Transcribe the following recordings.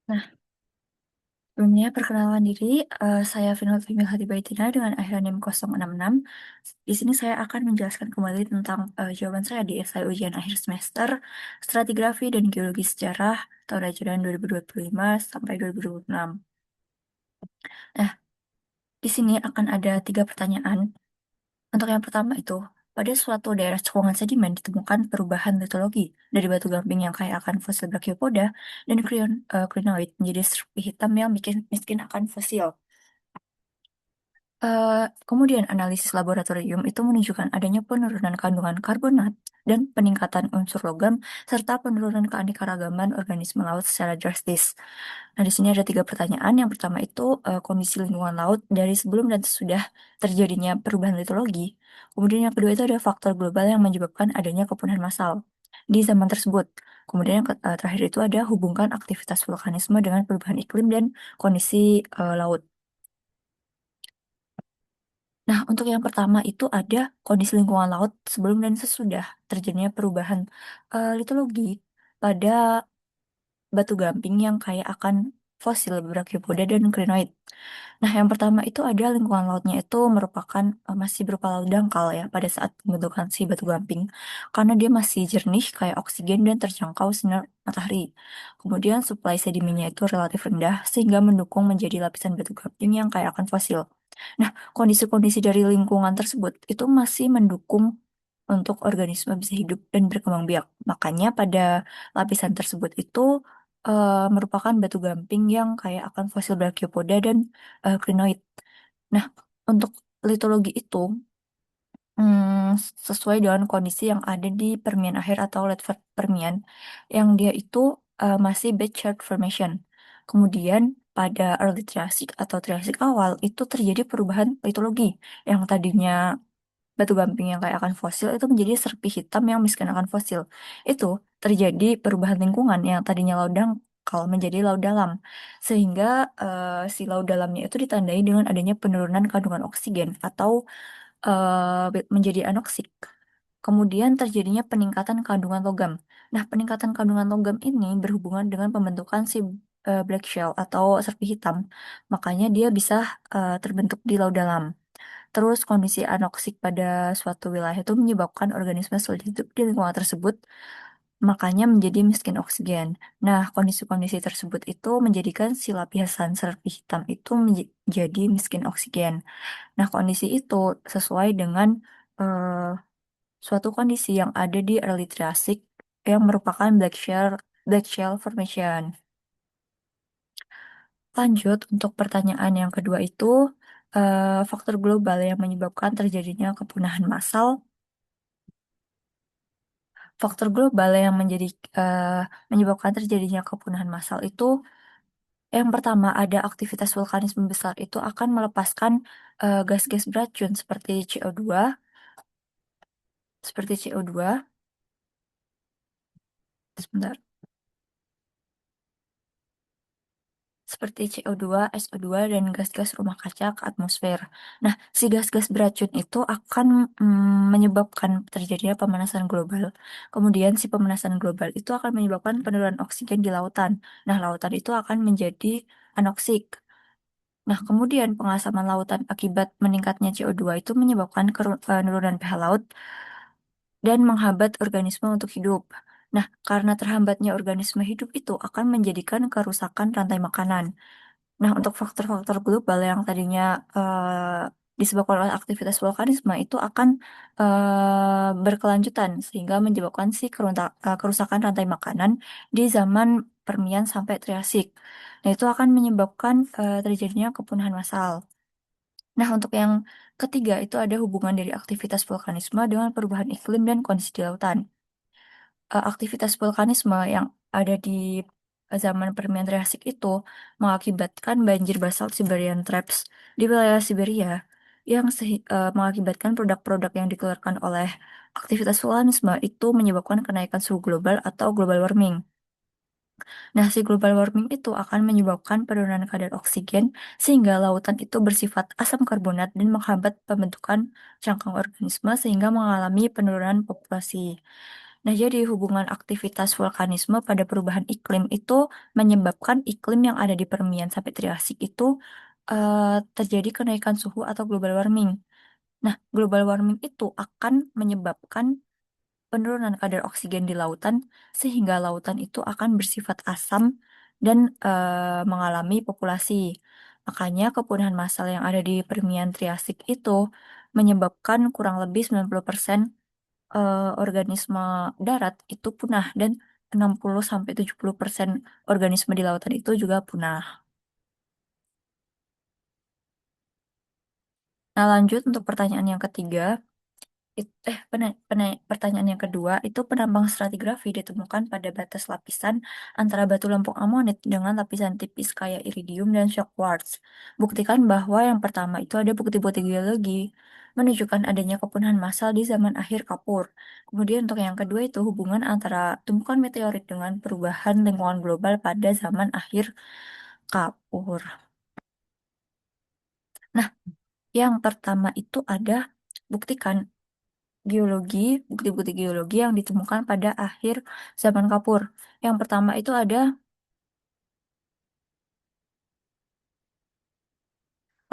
Nah, sebelumnya perkenalan diri, saya Vinod Vimilhati Baitina dengan akhir NIM 066. Di sini saya akan menjelaskan kembali tentang jawaban saya di esai ujian akhir semester Stratigrafi dan Geologi Sejarah tahun ajaran 2025 sampai 2026. Nah, di sini akan ada 3 pertanyaan. Untuk yang pertama itu, pada suatu daerah cekungan sedimen ditemukan perubahan litologi dari batu gamping yang kaya akan fosil Brachiopoda dan crinoid menjadi serupi hitam yang miskin akan fosil. Kemudian analisis laboratorium itu menunjukkan adanya penurunan kandungan karbonat dan peningkatan unsur logam serta penurunan keanekaragaman organisme laut secara drastis. Nah, di sini ada 3 pertanyaan. Yang pertama itu kondisi lingkungan laut dari sebelum dan sesudah terjadinya perubahan litologi. Kemudian yang kedua itu ada faktor global yang menyebabkan adanya kepunahan massal di zaman tersebut. Kemudian yang terakhir itu ada hubungkan aktivitas vulkanisme dengan perubahan iklim dan kondisi laut. Nah, untuk yang pertama itu ada kondisi lingkungan laut sebelum dan sesudah terjadinya perubahan litologi pada batu gamping yang kaya akan fosil Brachiopoda dan crinoid. Nah, yang pertama itu ada lingkungan lautnya itu merupakan masih berupa laut dangkal ya pada saat pembentukan si batu gamping karena dia masih jernih kayak oksigen dan terjangkau sinar matahari. Kemudian suplai sedimennya itu relatif rendah sehingga mendukung menjadi lapisan batu gamping yang kaya akan fosil. Nah, kondisi-kondisi dari lingkungan tersebut itu masih mendukung untuk organisme bisa hidup dan berkembang biak. Makanya pada lapisan tersebut itu merupakan batu gamping yang kaya akan fosil Brachiopoda dan crinoid. Nah, untuk litologi itu sesuai dengan kondisi yang ada di Permian akhir atau late Permian, yang dia itu masih bed chart formation. Kemudian pada early Triassic atau Triassic awal itu terjadi perubahan litologi yang tadinya batu gamping yang kayak akan fosil itu menjadi serpi hitam yang miskin akan fosil. Itu terjadi perubahan lingkungan yang tadinya laut dangkal menjadi laut dalam. Sehingga si laut dalamnya itu ditandai dengan adanya penurunan kandungan oksigen atau menjadi anoksik. Kemudian terjadinya peningkatan kandungan logam. Nah, peningkatan kandungan logam ini berhubungan dengan pembentukan si black shell atau serpi hitam. Makanya dia bisa terbentuk di laut dalam. Terus kondisi anoksik pada suatu wilayah itu menyebabkan organisme sulit hidup di lingkungan tersebut, makanya menjadi miskin oksigen. Nah, kondisi-kondisi tersebut itu menjadikan si lapisan serpi hitam itu menjadi miskin oksigen. Nah, kondisi itu sesuai dengan eh, suatu kondisi yang ada di early Triassic yang merupakan black shell formation. Lanjut, untuk pertanyaan yang kedua itu, faktor global yang menyebabkan terjadinya kepunahan massal. Faktor global yang eh, menyebabkan terjadinya kepunahan massal itu, yang pertama ada aktivitas vulkanisme besar itu akan melepaskan gas-gas beracun seperti CO2, sebentar, seperti CO2, SO2, dan gas-gas rumah kaca ke atmosfer. Nah, si gas-gas beracun itu akan menyebabkan terjadinya pemanasan global. Kemudian si pemanasan global itu akan menyebabkan penurunan oksigen di lautan. Nah, lautan itu akan menjadi anoksik. Nah, kemudian pengasaman lautan akibat meningkatnya CO2 itu menyebabkan penurunan pH laut dan menghambat organisme untuk hidup. Nah, karena terhambatnya organisme hidup itu akan menjadikan kerusakan rantai makanan. Nah, untuk faktor-faktor global yang tadinya disebabkan oleh aktivitas vulkanisme itu akan berkelanjutan sehingga menyebabkan si kerusakan rantai makanan di zaman Permian sampai Triasik. Nah, itu akan menyebabkan terjadinya kepunahan massal. Nah, untuk yang ketiga itu ada hubungan dari aktivitas vulkanisme dengan perubahan iklim dan kondisi di lautan. Aktivitas vulkanisme yang ada di zaman Permian Triasik itu mengakibatkan banjir basalt Siberian Traps di wilayah Siberia yang mengakibatkan produk-produk yang dikeluarkan oleh aktivitas vulkanisme itu menyebabkan kenaikan suhu global atau global warming. Nah, si global warming itu akan menyebabkan penurunan kadar oksigen sehingga lautan itu bersifat asam karbonat dan menghambat pembentukan cangkang organisme sehingga mengalami penurunan populasi. Nah, jadi hubungan aktivitas vulkanisme pada perubahan iklim itu menyebabkan iklim yang ada di Permian sampai Triasik itu terjadi kenaikan suhu atau global warming. Nah, global warming itu akan menyebabkan penurunan kadar oksigen di lautan sehingga lautan itu akan bersifat asam dan mengalami populasi. Makanya kepunahan massal yang ada di Permian Triasik itu menyebabkan kurang lebih 90% organisme darat itu punah dan 60-70% organisme di lautan itu juga punah. Nah, lanjut untuk pertanyaan yang ketiga. Pertanyaan yang kedua itu penambang stratigrafi ditemukan pada batas lapisan antara batu lempung amonit dengan lapisan tipis kayak iridium dan shock quartz. Buktikan bahwa yang pertama itu ada bukti-bukti geologi menunjukkan adanya kepunahan massal di zaman akhir Kapur. Kemudian untuk yang kedua itu hubungan antara tumpukan meteorit dengan perubahan lingkungan global pada zaman akhir Kapur. Nah, yang pertama itu ada buktikan geologi, bukti-bukti geologi yang ditemukan pada akhir zaman Kapur. Yang pertama itu ada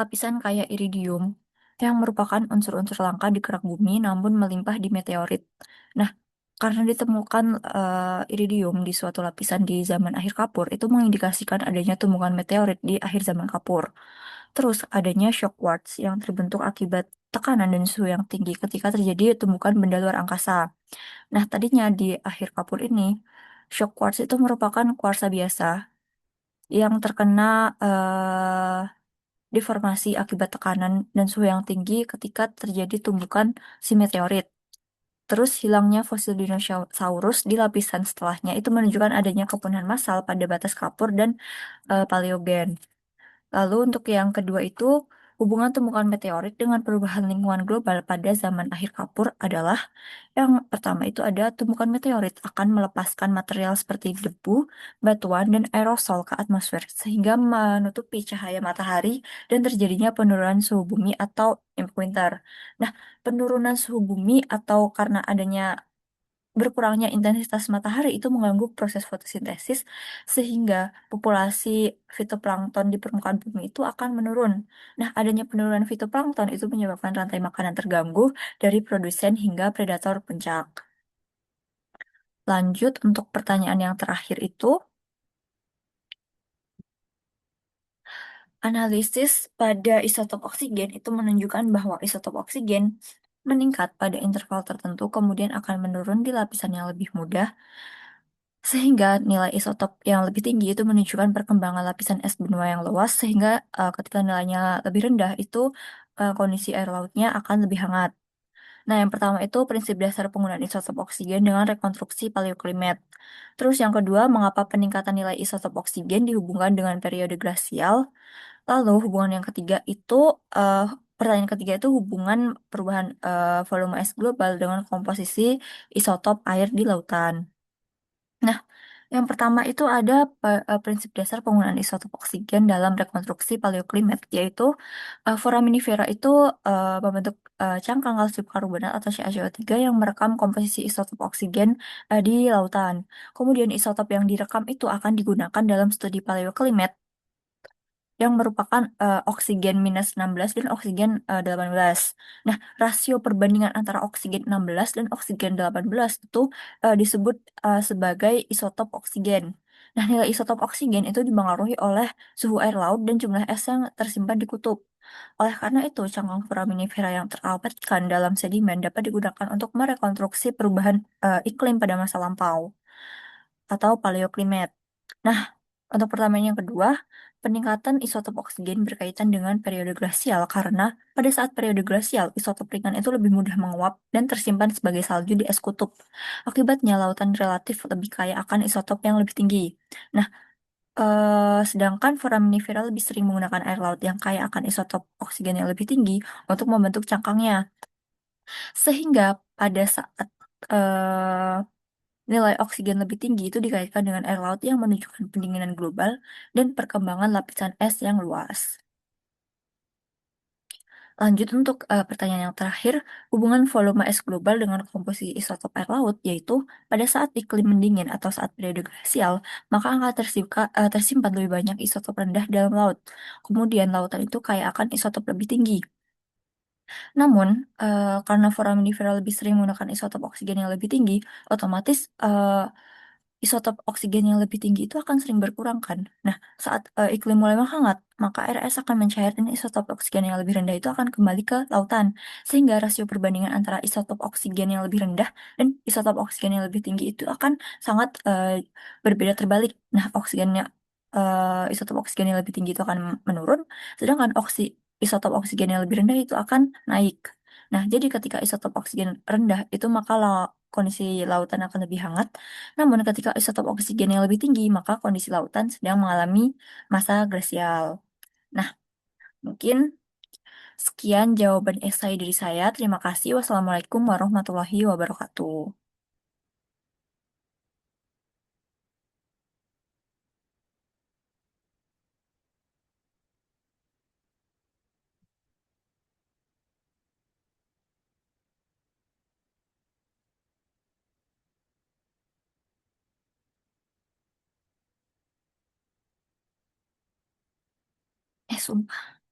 lapisan kaya iridium yang merupakan unsur-unsur langka di kerak bumi namun melimpah di meteorit. Nah, karena ditemukan iridium di suatu lapisan di zaman akhir Kapur, itu mengindikasikan adanya tumbukan meteorit di akhir zaman Kapur. Terus adanya shock quartz yang terbentuk akibat tekanan dan suhu yang tinggi ketika terjadi tumbukan benda luar angkasa. Nah, tadinya di akhir Kapur ini, shock quartz itu merupakan kuarsa biasa yang terkena deformasi akibat tekanan dan suhu yang tinggi ketika terjadi tumbukan si meteorit. Terus hilangnya fosil dinosaurus di lapisan setelahnya itu menunjukkan adanya kepunahan massal pada batas Kapur dan Paleogen. Lalu untuk yang kedua itu, hubungan tumbukan meteorit dengan perubahan lingkungan global pada zaman akhir Kapur adalah yang pertama itu ada tumbukan meteorit akan melepaskan material seperti debu, batuan, dan aerosol ke atmosfer sehingga menutupi cahaya matahari dan terjadinya penurunan suhu bumi atau winter. Nah, penurunan suhu bumi atau karena adanya berkurangnya intensitas matahari itu mengganggu proses fotosintesis sehingga populasi fitoplankton di permukaan bumi itu akan menurun. Nah, adanya penurunan fitoplankton itu menyebabkan rantai makanan terganggu dari produsen hingga predator puncak. Lanjut untuk pertanyaan yang terakhir itu, analisis pada isotop oksigen itu menunjukkan bahwa isotop oksigen meningkat pada interval tertentu kemudian akan menurun di lapisan yang lebih mudah. Sehingga nilai isotop yang lebih tinggi itu menunjukkan perkembangan lapisan es benua yang luas, sehingga ketika nilainya lebih rendah itu kondisi air lautnya akan lebih hangat. Nah, yang pertama itu prinsip dasar penggunaan isotop oksigen dengan rekonstruksi paleoklimat. Terus yang kedua, mengapa peningkatan nilai isotop oksigen dihubungkan dengan periode glasial. Lalu hubungan yang ketiga itu, eh, pertanyaan ketiga itu hubungan perubahan volume es global dengan komposisi isotop air di lautan. Nah, yang pertama itu ada prinsip dasar penggunaan isotop oksigen dalam rekonstruksi paleoklimat, yaitu foraminifera itu membentuk cangkang kalsium karbonat atau CaCO3 yang merekam komposisi isotop oksigen di lautan. Kemudian isotop yang direkam itu akan digunakan dalam studi paleoklimat yang merupakan oksigen -16 dan oksigen 18. Nah, rasio perbandingan antara oksigen 16 dan oksigen 18 itu disebut sebagai isotop oksigen. Nah, nilai isotop oksigen itu dipengaruhi oleh suhu air laut dan jumlah es yang tersimpan di kutub. Oleh karena itu, cangkang foraminifera yang teralpetkan dalam sedimen dapat digunakan untuk merekonstruksi perubahan iklim pada masa lampau atau paleoklimat. Nah, untuk pertanyaan yang kedua, peningkatan isotop oksigen berkaitan dengan periode glasial karena pada saat periode glasial, isotop ringan itu lebih mudah menguap dan tersimpan sebagai salju di es kutub. Akibatnya, lautan relatif lebih kaya akan isotop yang lebih tinggi. Nah, sedangkan foraminifera lebih sering menggunakan air laut yang kaya akan isotop oksigen yang lebih tinggi untuk membentuk cangkangnya. Sehingga pada saat eh, nilai oksigen lebih tinggi itu dikaitkan dengan air laut yang menunjukkan pendinginan global dan perkembangan lapisan es yang luas. Lanjut untuk pertanyaan yang terakhir, hubungan volume es global dengan komposisi isotop air laut, yaitu pada saat iklim mendingin atau saat periode glasial, maka akan tersimpan lebih banyak isotop rendah dalam laut. Kemudian lautan itu kaya akan isotop lebih tinggi. Namun, karena foraminifera lebih sering menggunakan isotop oksigen yang lebih tinggi, otomatis isotop oksigen yang lebih tinggi itu akan sering berkurang kan. Nah, saat iklim mulai menghangat, maka air es akan mencair dan isotop oksigen yang lebih rendah itu akan kembali ke lautan. Sehingga rasio perbandingan antara isotop oksigen yang lebih rendah dan isotop oksigen yang lebih tinggi itu akan sangat berbeda terbalik. Nah, isotop oksigen yang lebih tinggi itu akan menurun, sedangkan isotop oksigen yang lebih rendah itu akan naik. Nah, jadi ketika isotop oksigen rendah itu maka kondisi lautan akan lebih hangat. Namun ketika isotop oksigen yang lebih tinggi, maka kondisi lautan sedang mengalami masa glasial. Nah, mungkin sekian jawaban esai dari saya. Terima kasih. Wassalamualaikum warahmatullahi wabarakatuh. Sumpah.